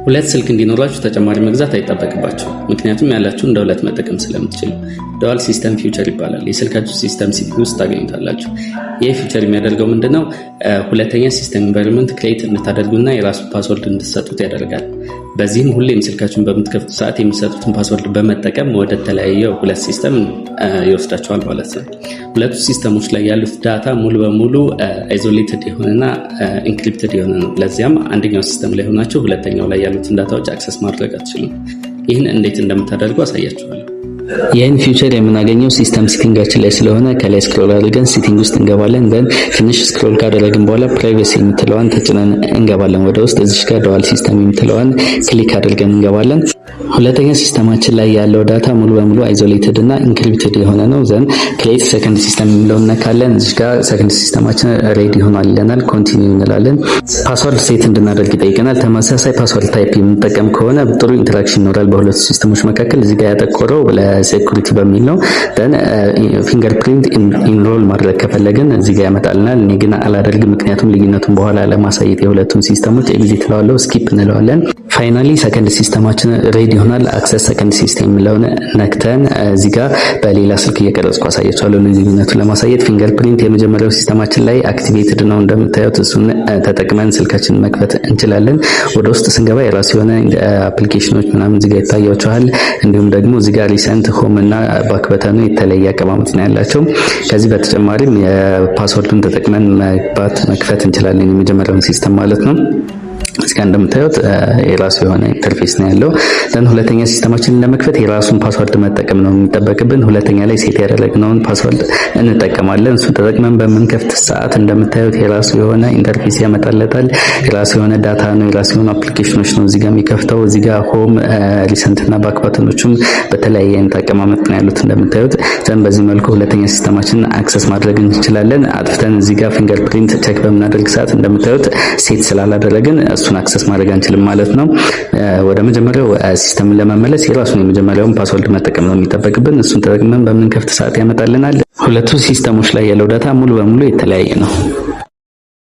ሁለት ስልክ እንዲኖራችሁ ተጨማሪ መግዛት አይጠበቅባችሁ፣ ምክንያቱም ያላችሁ እንደ ሁለት መጠቀም ስለምትችሉ። ዱዋል ሲስተም ፊውቸር ይባላል። የስልካችሁ ሲስተም ሲቲንግ ውስጥ ታገኙታላችሁ። ይህ ፊውቸር የሚያደርገው ምንድነው? ሁለተኛ ሲስተም ኢንቫይሮንመንት ክሬት እንድታደርጉና የራሱ ፓስወርድ እንድትሰጡት ያደርጋል። በዚህም ሁሌም ስልካችሁን በምትከፍቱ ሰዓት የሚሰጡትን ፓስወርድ በመጠቀም ወደ ተለያየ ሁለት ሲስተም ይወስዳቸዋል ማለት ነው። ሁለቱ ሲስተሞች ላይ ያሉት ዳታ ሙሉ በሙሉ አይዞሌትድ የሆነና ኢንክሪፕትድ የሆነ ነው። ለዚያም አንደኛው ሲስተም ላይ ሆናችሁ ሁለተኛው ላይ ያሉትን ዳታዎች አክሰስ ማድረግ አትችሉም። ይህን እንዴት እንደምታደርጉ አሳያችኋለሁ። ይህን ፊውቸር የምናገኘው ሲስተም ሲቲንጋችን ላይ ስለሆነ ከላይ ስክሮል አድርገን ሲቲንግ ውስጥ እንገባለን። ደን ትንሽ ስክሮል ካደረግን በኋላ ፕራይቬሲ የምትለዋን ተጭነን እንገባለን ወደ ውስጥ። እዚሽ ጋር ዱዋል ሲስተም የምትለዋን ክሊክ አድርገን እንገባለን። ሁለተኛ ሲስተማችን ላይ ያለው ዳታ ሙሉ በሙሉ አይዞሌትድ እና ኢንክሪፕትድ የሆነ ነው። ዘን ክሬት ሰከንድ ሲስተም የሚለውን ነካለን። እዚህ ጋር ሰከንድ ሲስተማችን ሬዲ ሆኗል ይለናል። ኮንቲኒው እንላለን። ፓስወርድ ሴት እንድናደርግ ይጠይቀናል። ተመሳሳይ ፓስወርድ ታይፕ የምንጠቀም ከሆነ ጥሩ ኢንተራክሽን ይኖራል በሁለቱ ሲስተሞች መካከል። እዚህ ጋር ያጠቆረው ለሴኩሪቲ በሚል ነው። ደን ፊንገርፕሪንት ኢንሮል ማድረግ ከፈለግን እዚህ ጋር ያመጣልናል። እኔ ግን አላደርግም፣ ምክንያቱም ልዩነቱን በኋላ ለማሳየት የሁለቱን ሲስተሞች ኤግዚት እለዋለሁ፣ ስኪፕ እንለዋለን። ፋይናሊ ሰከንድ ሲስተማችን ሬዲ ይሆናል። አክሰስ ሰከንድ ሲስተም የሚለውን ነክተን እዚህ ጋር በሌላ ስልክ እየቀረጽኩ አሳያችኋለሁ ልዩነቱን ለማሳየት። ፊንገርፕሪንት የመጀመሪያው ሲስተማችን ላይ አክቲቬትድ ነው እንደምታዩት። እሱን ተጠቅመን ስልካችንን መክፈት እንችላለን። ወደ ውስጥ ስንገባ የራሱ የሆነ አፕሊኬሽኖች ምናምን እዚህ ጋር ይታያችኋል። እንዲሁም ደግሞ እዚህ ጋር ሪሰንት፣ ሆም እና ባክ በተኑ የተለየ አቀማመጥ ነው ያላቸው። ከዚህ በተጨማሪም የፓስወርዱን ተጠቅመን መክፈት እንችላለን የመጀመሪያውን ሲስተም ማለት ነው። እዚህ ጋር እንደምታዩት የራሱ የሆነ ኢንተርፌስ ነው ያለው። ደን ሁለተኛ ሲስተማችንን ለመክፈት የራሱን ፓስወርድ መጠቀም ነው የሚጠበቅብን። ሁለተኛ ላይ ሴት ያደረግነውን ፓስወርድ እንጠቀማለን። እሱ ተጠቅመን በምንከፍት ሰዓት እንደምታዩት የራሱ የሆነ ኢንተርፌስ ያመጣለታል። የራሱ የሆነ ዳታ ነው፣ የራሱ የሆነ አፕሊኬሽኖች ነው እዚህ ጋር የሚከፍተው። እዚህ ጋር ሆም፣ ሪሰንት እና ባክ ባተኖችም በተለያየ አይነት አቀማመጥ ነው ያሉት እንደምታዩት። ዘን በዚህ መልኩ ሁለተኛ ሲስተማችንን አክሰስ ማድረግ እንችላለን። አጥፍተን እዚህ ጋር ፊንገርፕሪንት ቼክ በምናደርግ ሰዓት እንደምታዩት ሴት ስላላደረግን እሱን አክሰስ ማድረግ አንችልም ማለት ነው። ወደ መጀመሪያው ሲስተምን ለመመለስ የራሱን የመጀመሪያውን ፓስወርድ መጠቀም ነው የሚጠበቅብን። እሱን ተጠቅመን በምንከፍት ሰዓት ያመጣልናል። ሁለቱ ሲስተሞች ላይ ያለው ዳታ ሙሉ በሙሉ የተለያየ ነው።